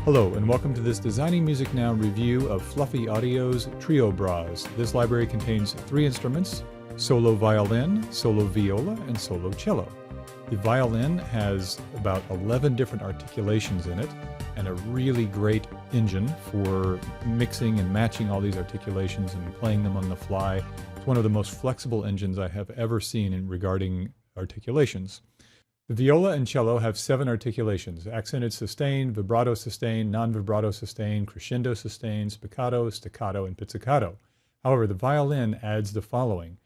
Hello, and welcome to this Designing Music Now review of Fluffy Audio's Trio Broz. This library contains 3 instruments: solo violin, solo viola, and solo cello. The violin has about 11 different articulations in it, and a really great engine for mixing and matching all these articulations and playing them on the fly. It's one of the most flexible engines I have ever seen regarding articulations. The viola and cello have 7 articulations: accented sustain, vibrato sustain, non-vibrato sustain, crescendo sustain, spiccato, staccato, and pizzicato. However, the violin adds the following.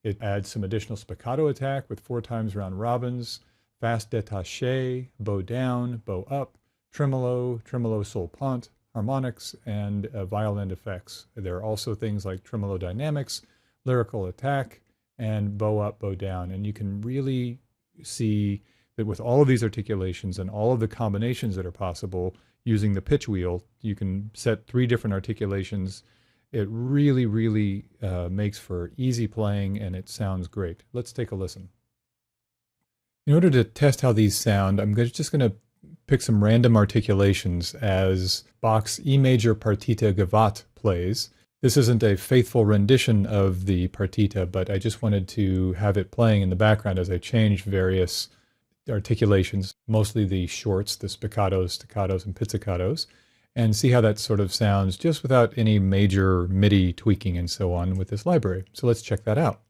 It adds some additional spiccato attack with 4 times round robins, fast détaché, bow down, bow up, tremolo, tremolo sol pont, harmonics, and violin effects. There are also things like tremolo dynamics, lyrical attack, and bow up, bow down. And you can really see that with all of these articulations and all of the combinations that are possible using the pitch wheel, you can set 3 different articulations. It really makes for easy playing, and it sounds great. Let's take a listen. In order to test how these sound, I'm just going to pick some random articulations as Bach's E major partita Gavotte plays. This isn't a faithful rendition of the partita, but I just wanted to have it playing in the background as I changed various articulations, mostly the shorts, the spiccatos, staccatos, and pizzicatos, and see how that sort of sounds just without any major MIDI tweaking and so on with this library. So let's check that out.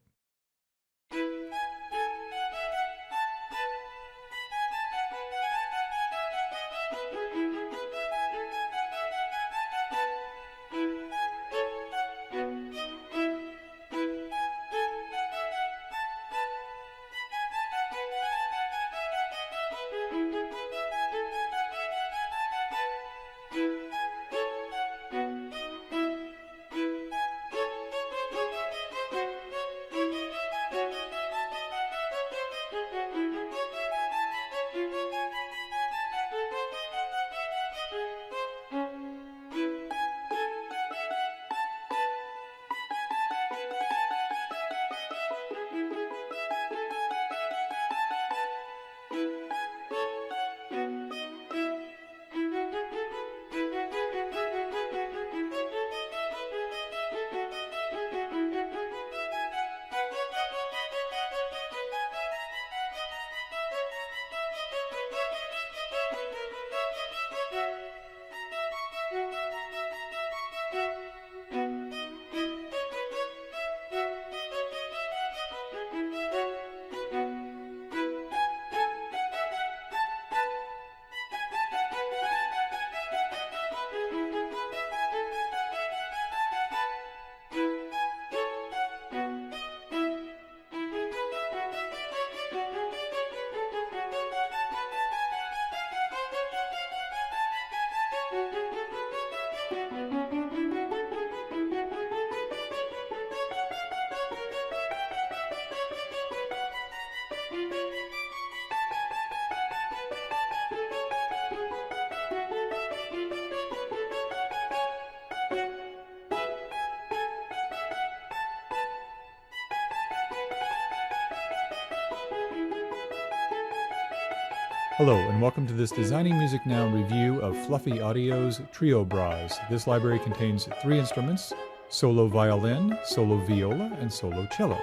Hello, and welcome to this Designing Music Now review of Fluffy Audio's Trio Broz. This library contains 3 instruments: solo violin, solo viola, and solo cello.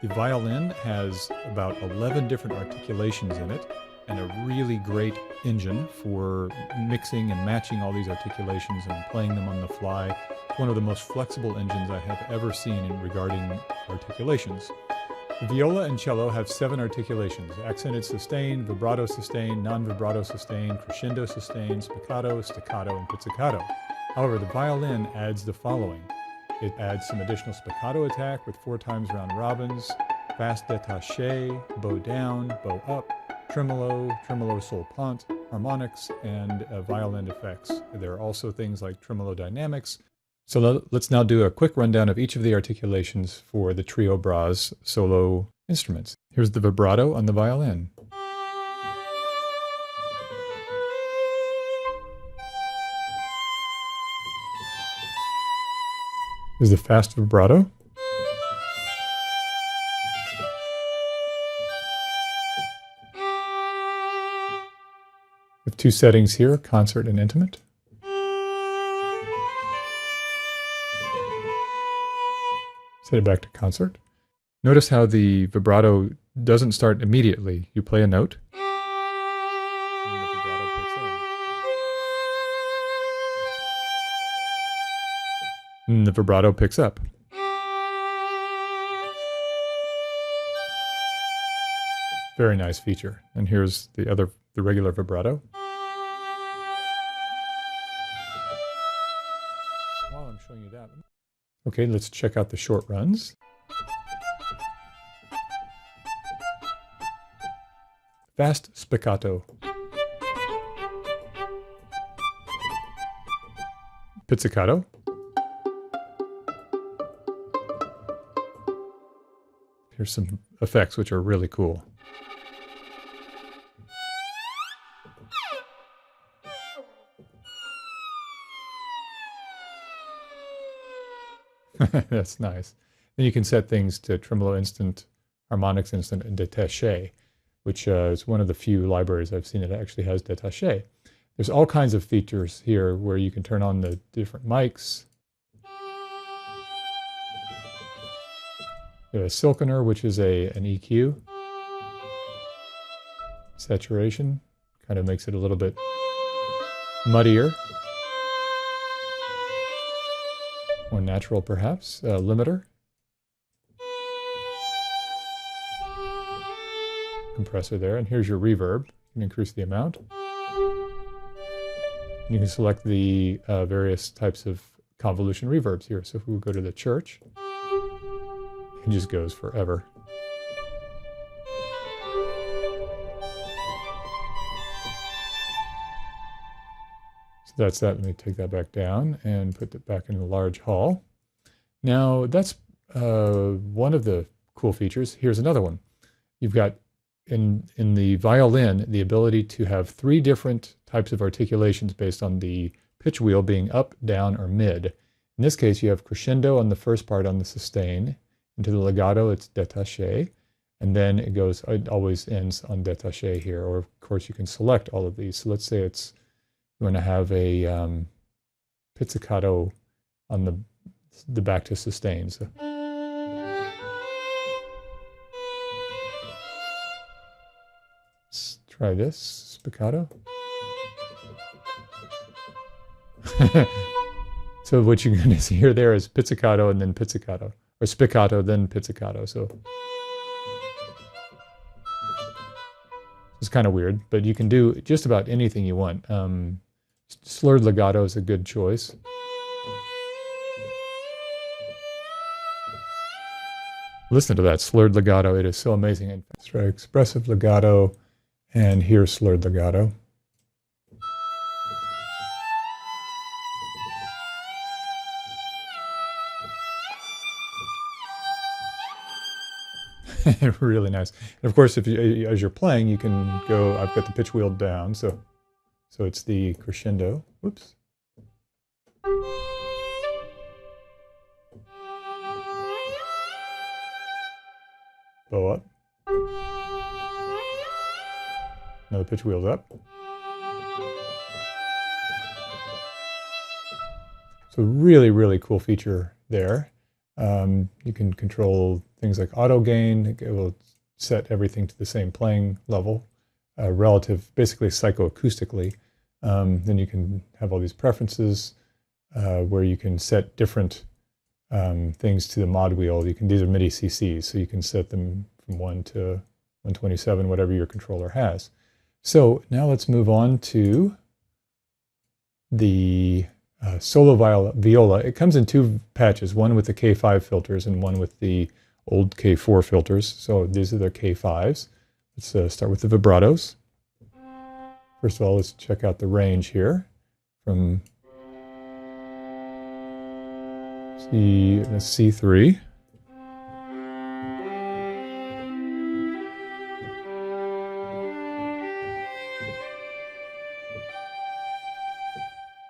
The violin has about 11 different articulations in it, and a really great engine for mixing and matching all these articulations and playing them on the fly. It's one of the most flexible engines I have ever seen regarding articulations. The viola and cello have 7 articulations: accented sustain, vibrato sustain, non-vibrato sustain, crescendo sustain, spiccato, staccato, and pizzicato. However, the violin adds the following. It adds some additional spiccato attack with 4 times round robins, fast détaché, bow down, bow up, tremolo, tremolo sol pont, harmonics, and violin effects. There are also things like tremolo dynamics. So let's now do a quick rundown of each of the articulations for the Trio Broz solo instruments. Here's the vibrato on the violin. Here's the fast vibrato. We have 2 settings here, concert and intimate. Set it back to concert. Notice how the vibrato doesn't start immediately. You play a note, and the vibrato picks in. And the vibrato picks up. Very nice feature. And here's the regular vibrato. While I'm showing you that, okay, let's check out the short runs. Fast spiccato. Pizzicato. Here's some effects which are really cool. That's nice. Then you can set things to tremolo instant, harmonics instant, and détaché, which is one of the few libraries I've seen that actually has détaché. There's all kinds of features here where you can turn on the different mics. You have a silkener, which is an EQ. Saturation kind of makes it a little bit muddier. More natural, perhaps. Limiter. Compressor there. And here's your reverb. You can increase the amount. You can select the various types of convolution reverbs here. So if we go to the church, it just goes forever. So that's that. Let me take that back down and put it back in the large hall. Now that's one of the cool features. Here's another one. You've got in the violin the ability to have 3 different types of articulations based on the pitch wheel being up, down, or mid. In this case, you have crescendo on the first part on the sustain. Into the legato, it's détaché. And then it always ends on détaché here. Or, of course, you can select all of these. So let's say you want to have a pizzicato on the back to sustain. So. Let's try this, spiccato. So what you're going to hear there is pizzicato and then pizzicato. Or spiccato, then pizzicato. So it's kind of weird, but you can do just about anything you want. Slurred legato is a good choice. Listen to that slurred legato. It is so amazing. Let's try expressive legato, and here's slurred legato. Really nice. And of course, as you're playing, you can go. I've got the pitch wheel down, so it's the crescendo. Whoops. Bow up. Now the pitch wheel's up. So really, really cool feature there. You can control things like auto gain. It will set everything to the same playing level, relative, basically psychoacoustically. Then you can have all these preferences where you can set different things to the mod wheel. These are MIDI CCs, so you can set them from 1 to 127, whatever your controller has. So now let's move on to the solo viola. It comes in 2 patches, one with the K5 filters and one with the old K4 filters. So these are the K5s. Let's start with the vibratos. First of all, let's check out the range here from C3.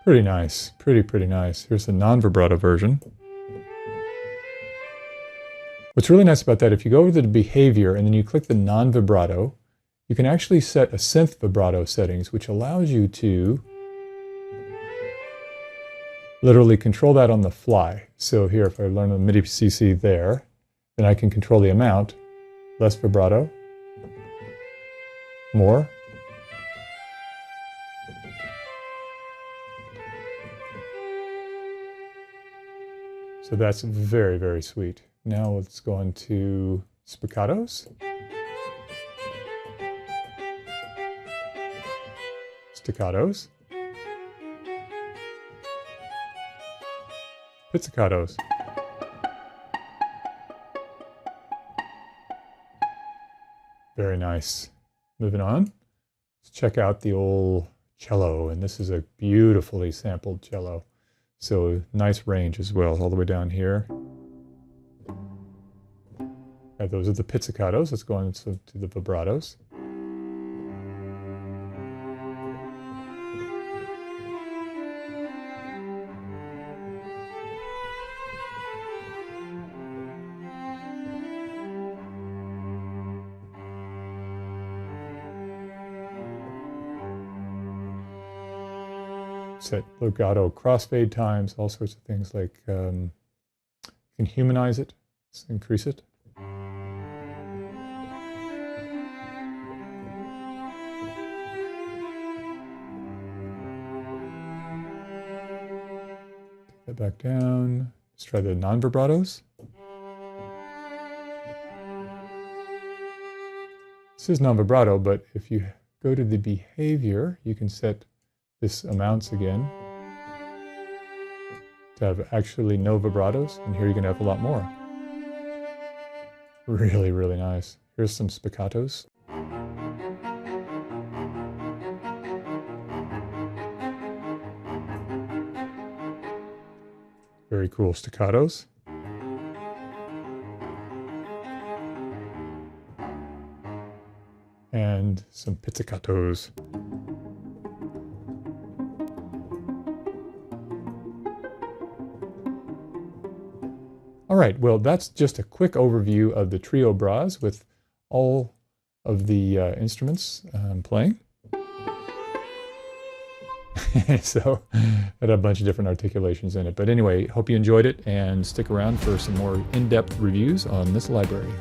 Pretty nice, pretty nice. Here's the non-vibrato version. What's really nice about that, if you go over to the behavior and then you click the non-vibrato, you can actually set a synth vibrato settings, which allows you to literally control that on the fly. So here, if I learn a MIDI CC there, then I can control the amount. Less vibrato, more. So that's very, very sweet. Now let's go on to spiccatos. Staccatos. Pizzicatos. Very nice. Moving on. Let's check out the old cello, and this is a beautifully sampled cello. So nice range as well, all the way down here. And those are the pizzicatos. Let's go on to the vibratos. Set legato crossfade times, all sorts of things like you can humanize it, increase it. Take that back down. Let's try the non-vibratos. This is non-vibrato, but if you go to the behavior, you can set this amounts again to have actually no vibratos, and here you can have a lot more. Really, really nice. Here's some spiccatos. Very cool staccatos. And some pizzicatos. All right, well, that's just a quick overview of the trio Broz with all of the instruments I'm playing. So it had a bunch of different articulations in it. But anyway, hope you enjoyed it, and stick around for some more in-depth reviews on this library.